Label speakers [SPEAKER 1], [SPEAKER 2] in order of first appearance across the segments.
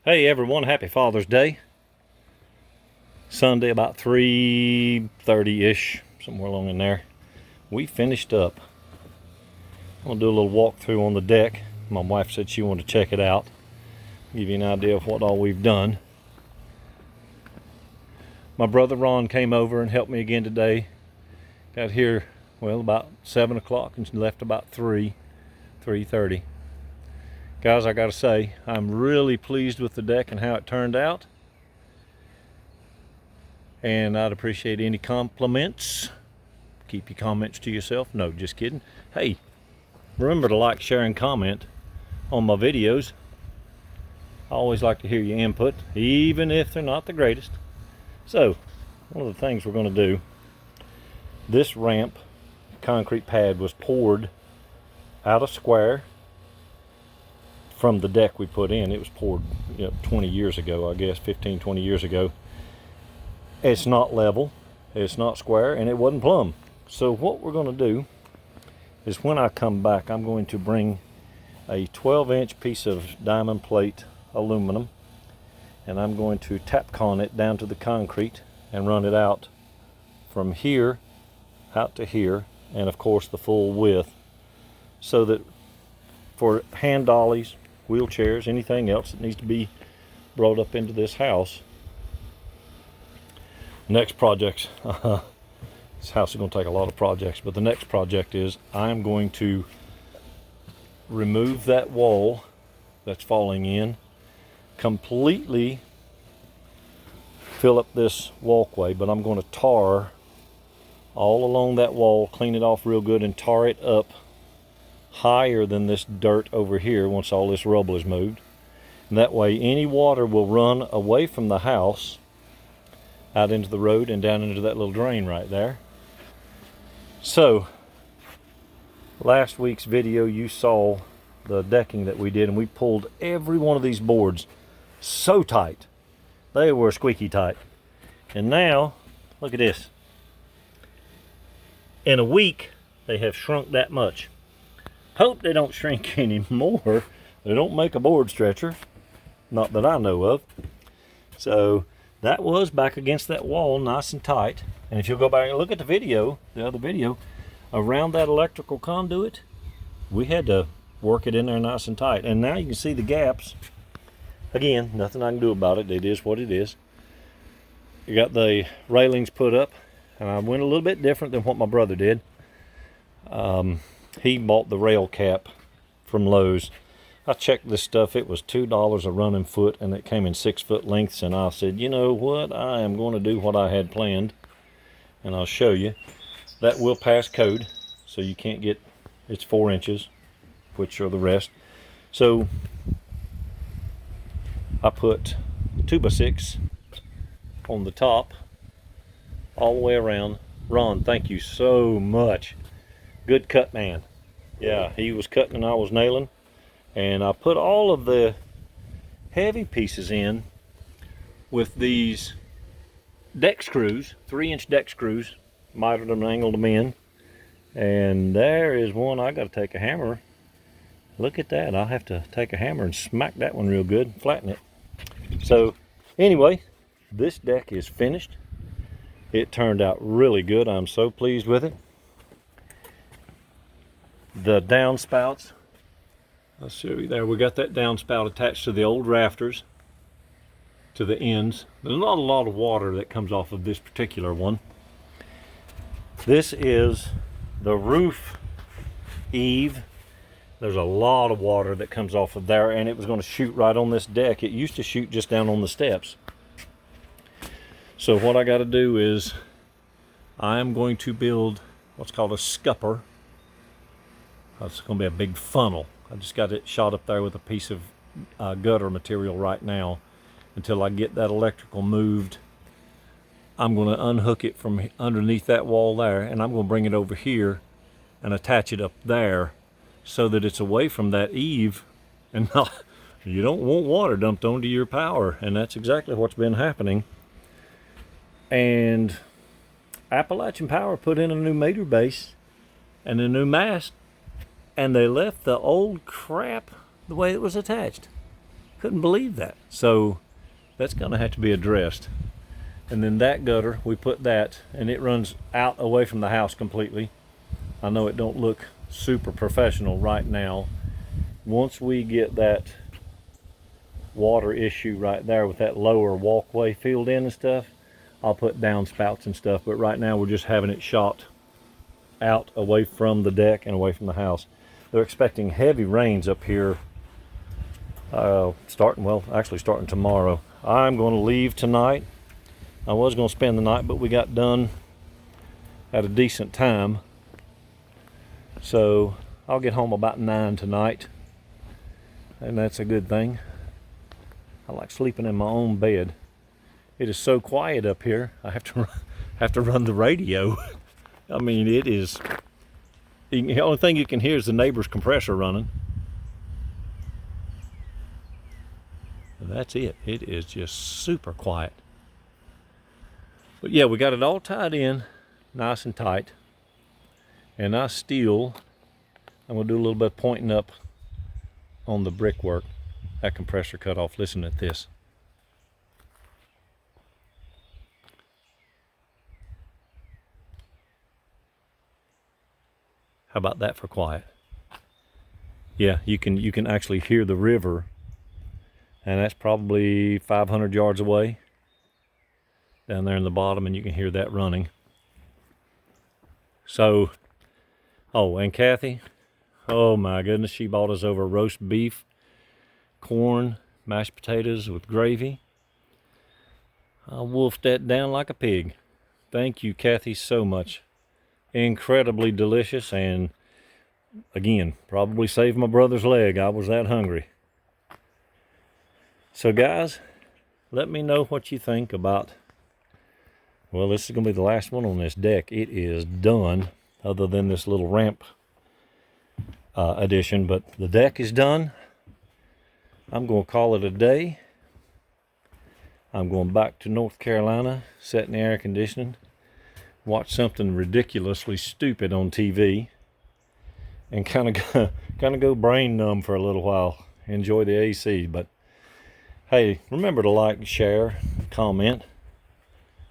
[SPEAKER 1] Hey everyone, happy Father's Day. Sunday about 3:30-ish, somewhere along in there. We finished up. I'm gonna do a little walkthrough on the deck. My wife said she wanted to check it out, give you an idea of what all we've done. My brother Ron came over and helped me again today. Got here, well, about 7 o'clock and left about 3:30. Guys, I gotta say, I'm really pleased with the deck and how it turned out. And I'd appreciate any compliments. Keep your comments to yourself. No, just kidding. Hey, remember to like, share, and comment on my videos. I always like to hear your input, even if they're not the greatest. So, one of the things we're gonna do, this ramp, concrete pad, was poured out of square from the deck we put in. It was poured 20 years ago, I guess, 15, 20 years ago. It's not level, it's not square, and it wasn't plumb. So what we're going to do is when I come back, I'm going to bring a 12-inch piece of diamond plate aluminum, and I'm going to Tapcon it down to the concrete and run it out from here out to here, and of course the full width, so that for hand dollies, wheelchairs, anything else that needs to be brought up into this house. Next project, this house is going to take a lot of projects, but the next project is I'm going to remove that wall that's falling in, completely fill up this walkway, but I'm going to tar all along that wall, clean it off real good, and tar it up higher than this dirt over here once all this rubble is moved. And that way any water will run away from the house out into the road and down into that little drain right there. So last week's video you saw the decking that we did, and we pulled every one of these boards so tight they were squeaky tight. And now look at this, in a week they have shrunk that much. Hope they don't shrink anymore. They don't make a board stretcher, not that I know of. So that was back against that wall nice and tight. And if you'll go back and look at the video, the other video, around that electrical conduit, we had to work it in there nice and tight. And now you can see the gaps. Again, nothing I can do about it. It is what it is. You got the railings put up, and I went a little bit different than what my brother did. He bought the rail cap from Lowe's. I checked this stuff. It was $2 a running foot, and it came in 6-foot lengths. And I said, you know what? I am going to do what I had planned, and I'll show you. That will pass code, so you can't get, it's 4 inches, which are the rest. So I put 2x6 on the top, all the way around. Ron, thank you so much. Good cut man. Yeah, he was cutting and I was nailing. And I put all of the heavy pieces in with these deck screws, 3-inch deck screws, mitered them and angled them in. And there is one. I got to take a hammer. Look at that. I'll have to take a hammer and smack that one real good, flatten it. So anyway, this deck is finished. It turned out really good. I'm so pleased with it. The downspouts, I'll show you there. We got that downspout attached to the old rafters to the ends. There's not a lot of water that comes off of this particular one. This is the roof eave. There's a lot of water that comes off of there, and it was going to shoot right on this deck. It used to shoot just down on the steps. So what I got to do is I am going to build what's called a scupper. It's going to be a big funnel. I just got it shot up there with a piece of gutter material right now until I get that electrical moved. I'm going to unhook it from underneath that wall there, and I'm going to bring it over here and attach it up there so that it's away from that eave, and not, you don't want water dumped onto your power, and that's exactly what's been happening. And Appalachian Power put in a new meter base and a new mast, and they left the old crap the way it was attached. Couldn't believe that. So that's going to have to be addressed. And then that gutter, we put that, and it runs out away from the house completely. I know it don't look super professional right now. Once we get that water issue right there with that lower walkway filled in and stuff, I'll put downspouts and stuff. But right now we're just having it shot out away from the deck and away from the house. They're expecting heavy rains up here starting tomorrow. I'm going to leave tonight. I was going to spend the night, but we got done at a decent time. So I'll get home about 9 tonight. And that's a good thing. I like sleeping in my own bed. It is so quiet up here. I have to run the radio. I mean, it is. The only thing you can hear is the neighbor's compressor running. And that's it. It is just super quiet. But yeah, we got it all tied in, nice and tight. And I'm gonna do a little bit of pointing up on the brickwork. That compressor cut off. Listen at this. How about that for quiet? Yeah, you can actually hear the river, and that's probably 500 yards away down there in the bottom, and you can hear that running. So, oh, and Kathie, oh my goodness, she bought us over roast beef, corn, mashed potatoes with gravy. I wolfed that down like a pig. Thank you, Kathie, so much. Incredibly delicious, and again, probably saved my brother's leg. I was that hungry. So guys, let me know what you think about, well, this is going to be the last one on this deck. It is done, other than this little ramp addition, but the deck is done. I'm going to call it a day. I'm going back to North Carolina, sit in the air conditioning, watch something ridiculously stupid on TV, and kind of go brain numb for a little while. Enjoy the AC. But hey, remember to like, share, comment.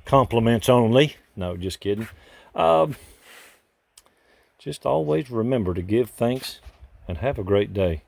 [SPEAKER 1] Compliments only. No, just kidding. Just always remember to give thanks and have a great day.